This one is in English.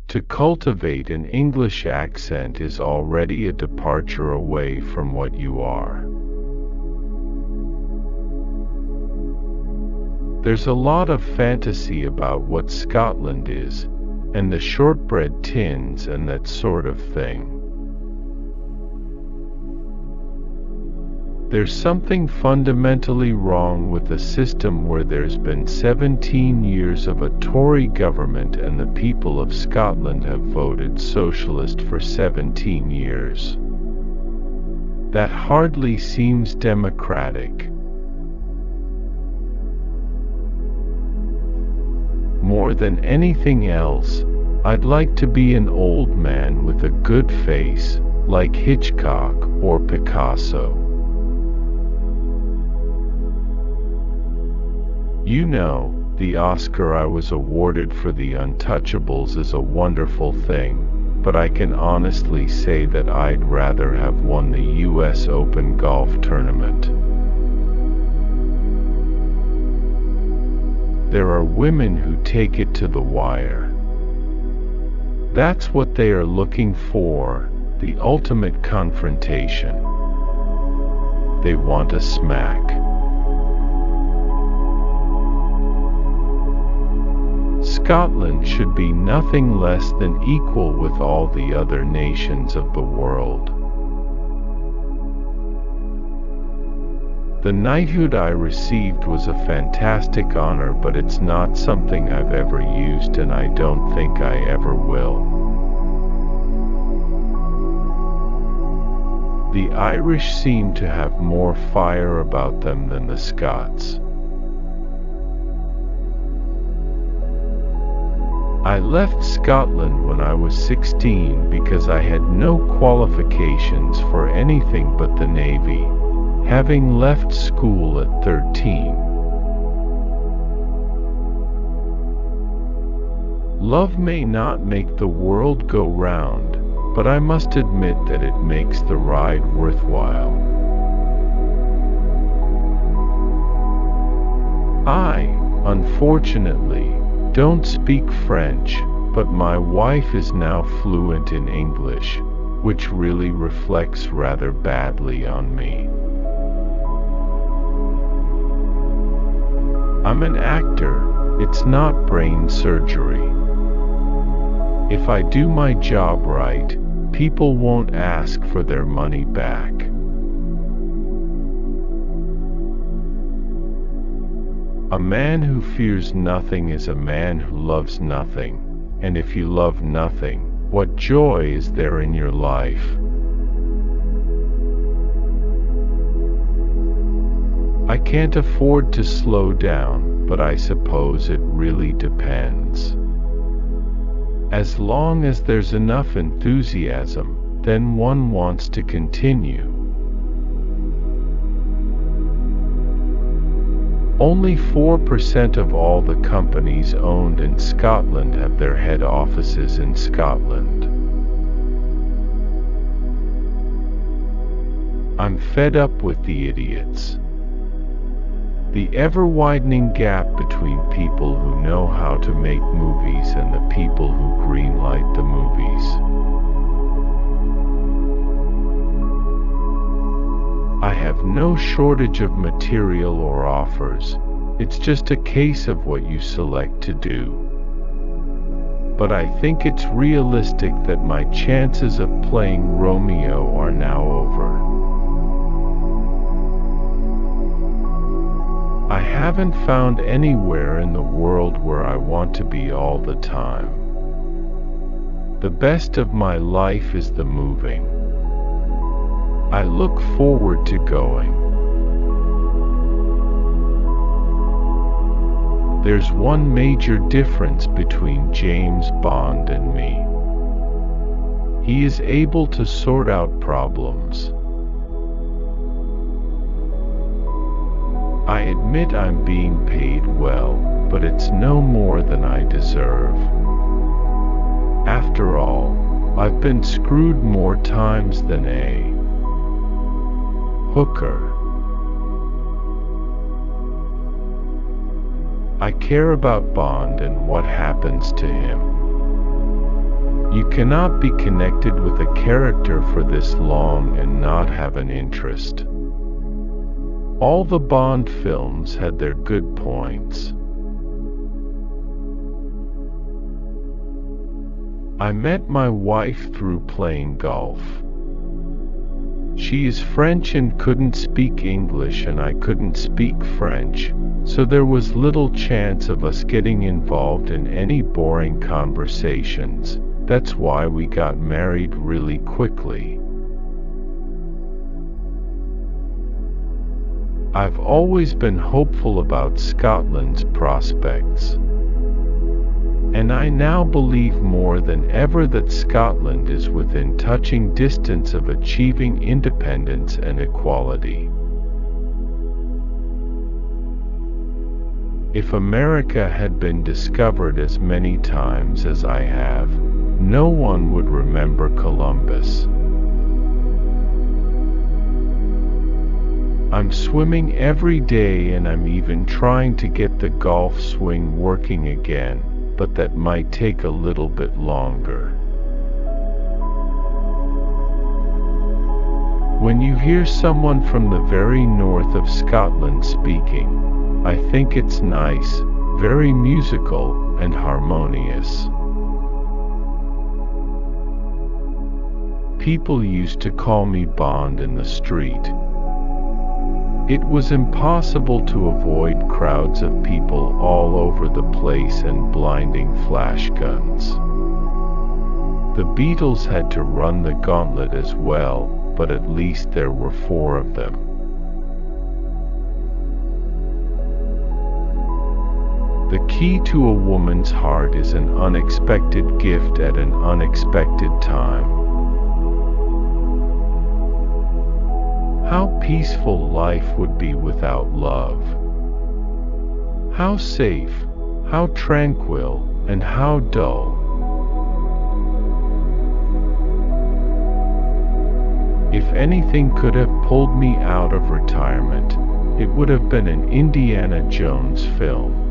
To cultivate an English accent is already a departure away from what you are. There's a lot of fantasy about what Scotland is, and the shortbread tins and that sort of thing. There's something fundamentally wrong with a system where there's been 17 years of a Tory government and the people of Scotland have voted socialist for 17 years. That hardly seems democratic. More than anything else, I'd like to be an old man with a good face, like Hitchcock or Picasso. You know, the Oscar I was awarded for The Untouchables is a wonderful thing, but I can honestly say that I'd rather have won the US Open golf tournament. There are women who take it to the wire. That's what they are looking for, the ultimate confrontation. They want a smack. Scotland should be nothing less than equal with all the other nations of the world. The knighthood I received was a fantastic honor, but it's not something I've ever used, and I don't think I ever will. The Irish seem to have more fire about them than the Scots. I left Scotland when I was 16 because I had no qualifications for anything but the Navy, having left school at 13. Love may not make the world go round, but I must admit that it makes the ride worthwhile. I, unfortunately, don't speak French, but my wife is now fluent in English, which really reflects rather badly on me. I'm an actor, it's not brain surgery. If I do my job right, people won't ask for their money back. A man who fears nothing is a man who loves nothing, and if you love nothing, what joy is there in your life? I can't afford to slow down, but I suppose it really depends. As long as there's enough enthusiasm, then one wants to continue. Only 4% of all the companies owned in Scotland have their head offices in Scotland. I'm fed up with the idiots. The ever-widening gap between people who know how to make movies and the people who greenlight the movies. I have no shortage of material or offers, it's just a case of what you select to do. But I think it's realistic that my chances of playing Romeo are now over. I haven't found anywhere in the world where I want to be all the time. The best of my life is the moving. I look forward to going. There's one major difference between James Bond and me. He is able to sort out problems. I admit I'm being paid well, but it's no more than I deserve. After all, I've been screwed more times than a hooker. I care about Bond and what happens to him. You cannot be connected with a character for this long and not have an interest. All the Bond films had their good points. I met my wife through playing golf. She is French and couldn't speak English, and I couldn't speak French, so there was little chance of us getting involved in any boring conversations. That's why we got married really quickly. I've always been hopeful about Scotland's prospects. And I now believe more than ever that Scotland is within touching distance of achieving independence and equality. If America had been discovered as many times as I have, no one would remember Columbus. I'm swimming every day, and I'm even trying to get the golf swing working again, but that might take a little bit longer. When you hear someone from the very north of Scotland speaking, I think it's nice, very musical, and harmonious. People used to call me Bond in the street. It was impossible to avoid crowds of people all over the place and blinding flash guns. The Beatles had to run the gauntlet as well, but at least there were 4 of them. The key to a woman's heart is an unexpected gift at an unexpected time. How peaceful life would be without love. How safe, how tranquil, and how dull. If anything could have pulled me out of retirement, it would have been an Indiana Jones film.